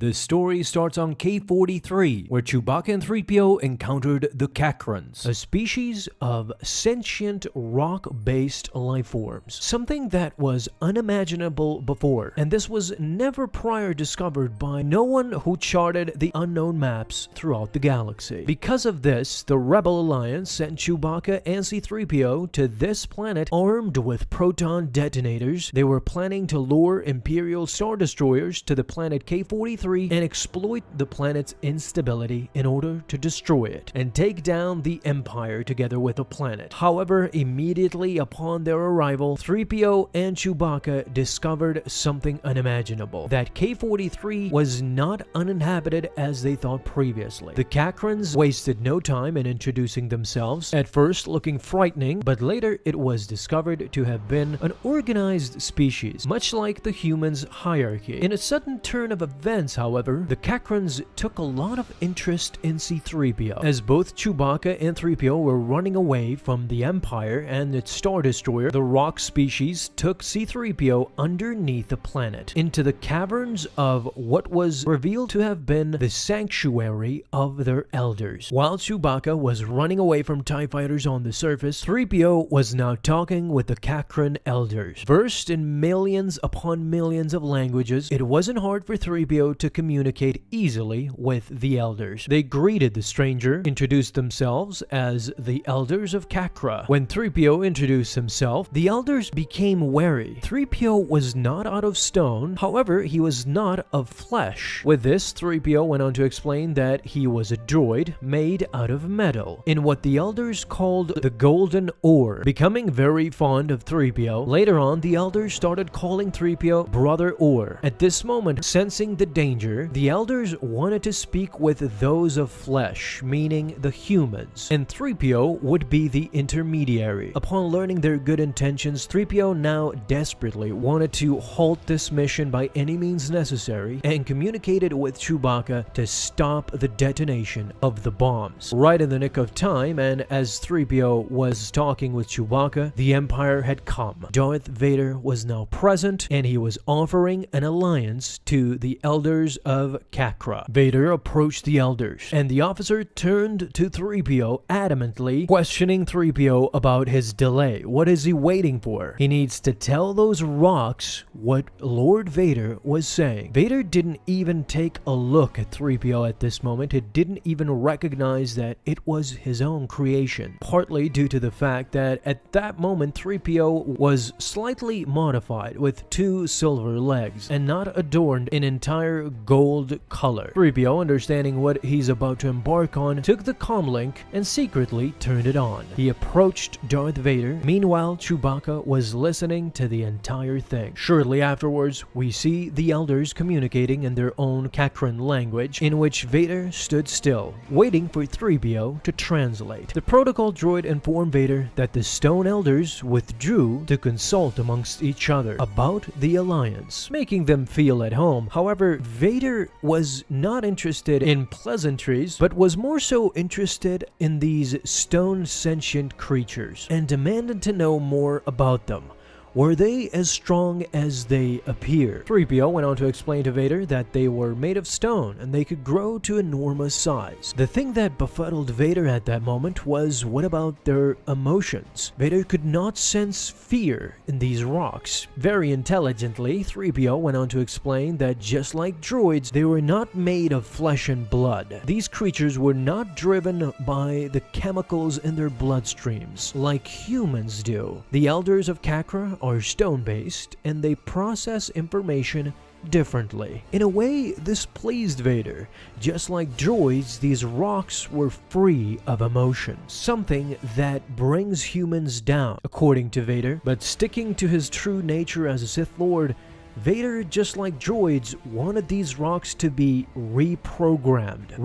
The story starts on K43, where Chewbacca and 3PO encountered the Kakrans, a species of sentient rock-based life forms, something that was unimaginable before, and this was never prior discovered by no one who charted the unknown maps throughout the galaxy. Because of this, the Rebel Alliance sent Chewbacca and C3PO to this planet armed with proton detonators. They were planning to lure Imperial Star Destroyers to the planet K43 and exploit the planet's instability in order to destroy it and take down the Empire together with the planet. However, immediately upon their arrival, 3PO and Chewbacca discovered something unimaginable, that K43 was not uninhabited as they thought previously. The Kakrans wasted no time in introducing themselves, at first looking frightening, but later it was discovered to have been an organized species, much like the humans' hierarchy. In a sudden turn of events, however, the Kakrans took a lot of interest in C3PO, as both Chewbacca and 3PO were running away from the Empire and its Star Destroyer. The rock species took C3PO underneath the planet, into the caverns of what was revealed to have been the sanctuary of their elders. While Chewbacca was running away from TIE fighters on the surface, 3PO was now talking with the Kakran elders. Versed in millions upon millions of languages, it wasn't hard for 3PO to communicate easily with the elders. They greeted the stranger, introduced themselves as the elders of Kakra. When 3PO introduced himself, the elders became wary. 3PO was not out of stone, however, he was not of flesh. With this, 3PO went on to explain that he was a droid made out of metal, in what the elders called the golden ore. Becoming very fond of 3PO, later on, the elders started calling 3PO Brother Ore. At this moment, sensing the danger, the elders wanted to speak with those of flesh, meaning the humans, and 3PO would be the intermediary. Upon learning their good intentions, 3PO now desperately wanted to halt this mission by any means necessary and communicated with Chewbacca to stop the detonation of the bombs. Right in the nick of time, and as 3PO was talking with Chewbacca, the Empire had come. Darth Vader was now present, and he was offering an alliance to the elders of Kakra. Vader approached the elders, and the officer turned to 3PO adamantly, questioning 3PO about his delay. What is he waiting for? He needs to tell those rocks what Lord Vader was saying. Vader didn't even take a look at 3PO at this moment. He didn't even recognize that it was his own creation, partly due to the fact that at that moment 3PO was slightly modified with two silver legs and not adorned in entire gold color. 3PO, understanding what he's about to embark on, took the comlink and secretly turned it on. He approached Darth Vader. Meanwhile, Chewbacca was listening to the entire thing. Shortly afterwards, we see the elders communicating in their own Kakran language, in which Vader stood still, waiting for 3PO to translate. The protocol droid informed Vader that the Stone Elders withdrew to consult amongst each other about the alliance, making them feel at home. However, Vader was not interested in pleasantries, but was more so interested in these stone sentient creatures and demanded to know more about them. Were they as strong as they appear? 3PO went on to explain to Vader that they were made of stone and they could grow to enormous size. The thing that befuddled Vader at that moment was, what about their emotions? Vader could not sense fear in these rocks. Very intelligently, 3PO went on to explain that just like droids, they were not made of flesh and blood. These creatures were not driven by the chemicals in their bloodstreams like humans do. The elders of Kakra are stone-based, and they process information differently. In a way, this pleased Vader. Just like droids, these rocks were free of emotions, something that brings humans down, according to Vader. But sticking to his true nature as a Sith Lord, Vader, just like droids, wanted these rocks to be reprogrammed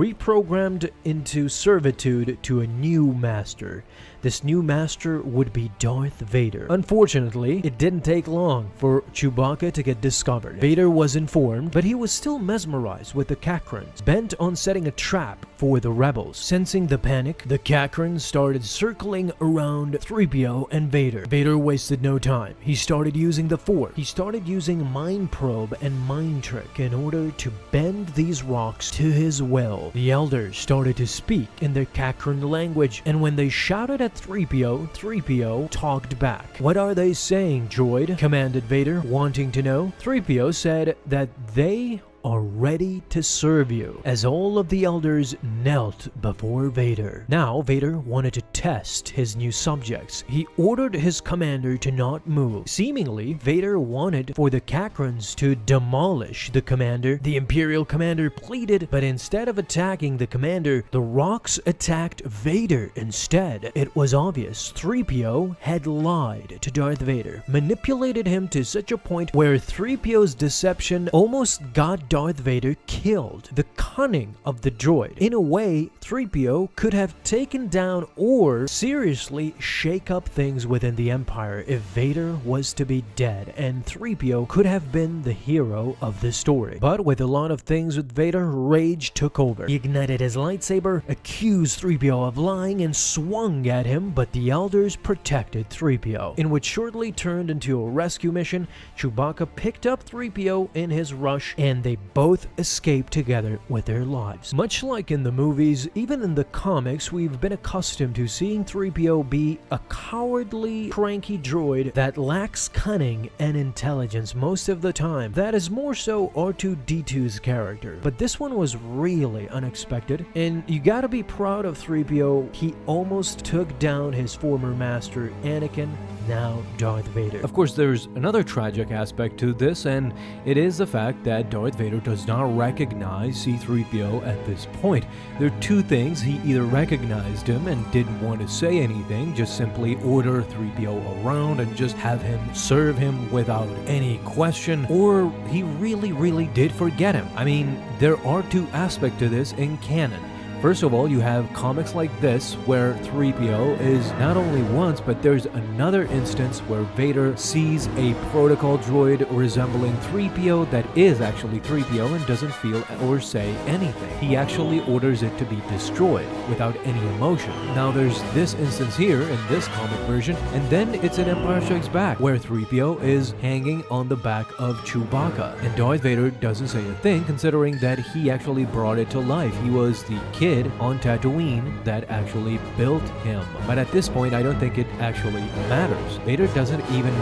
into servitude to a new master. this new master would be Darth Vader. Unfortunately, it didn't take long for Chewbacca to get discovered. Vader was informed, but he was still mesmerized with the Kakrans, bent on setting a trap for the rebels. Sensing the panic, the Kakrans started circling around 3PO and Vader. Vader wasted no time. He started using the Force. He started using Mind Probe and Mind Trick in order to bend these rocks to his will. The elders started to speak in their Kakran language, and when they shouted at 3PO, 3PO talked back. "What are they saying, droid?" commanded Vader, wanting to know. 3PO said that they are ready to serve you, as all of the elders knelt before Vader. Now, Vader wanted to test his new subjects. He ordered his commander to not move. Seemingly, Vader wanted for the Kakrans to demolish the commander. The Imperial commander pleaded, but instead of attacking the commander, the rocks attacked Vader instead. It was obvious 3PO had lied to Darth Vader, manipulated him to such a point where 3PO's deception almost got Darth Vader killed. The cunning of the droid. In a way, 3PO could have taken down or seriously shake up things within the Empire if Vader was to be dead, and 3PO could have been the hero of the story. But with a lot of things with Vader, rage took over. He ignited his lightsaber, accused 3PO of lying, and swung at him, but the elders protected 3PO, in which shortly turned into a rescue mission. Chewbacca picked up 3PO in his rush, and they both escaped together with their lives. Much like in the movies, even in the comics, we've been accustomed to seeing 3PO be a cowardly, cranky droid that lacks cunning and intelligence most of the time. That is more so R2-D2's character. But this one was really unexpected, and you gotta be proud of 3PO. He almost took down his former master, Anakin, now Darth Vader. Of course, there's another tragic aspect to this, and it is the fact that Darth Vader does not recognize C3PO at this point. There are two things: he either recognized him and didn't want to say anything, just simply order 3PO around and just have him serve him without any question, or he really did forget him. I mean, there are two aspects to this in canon. First of all, you have comics like this where 3PO is not only once, but there's another instance where Vader sees a protocol droid resembling 3PO that is actually 3PO and doesn't feel or say anything. He actually orders it to be destroyed without any emotion. Now there's this instance here in this comic version, and then it's in Empire Strikes Back where 3PO is hanging on the back of Chewbacca, and Darth Vader doesn't say a thing considering that he actually brought it to life. He was the kid on Tatooine that actually built him. But at this point, I don't think it actually matters. Vader doesn't even,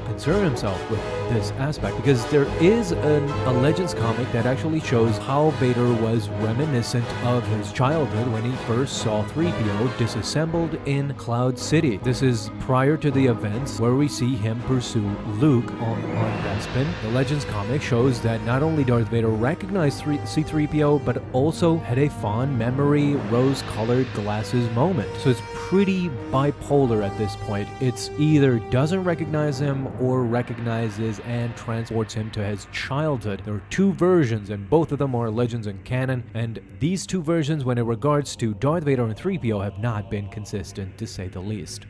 concern himself with this aspect, because there is a Legends comic that actually shows how Vader was reminiscent of his childhood when he first saw 3PO disassembled in Cloud City. This is prior to the events where we see him pursue Luke on Bespin. The Legends comic shows that not only Darth Vader recognized C3PO, but also had a fond memory, rose-colored glasses moment. So it's pretty bipolar at this point. It's either doesn't recognize him or recognizes and transports him to his childhood. There are two versions, and both of them are Legends and canon, and these two versions, when it regards to Darth Vader and 3PO, have not been consistent, to say the least.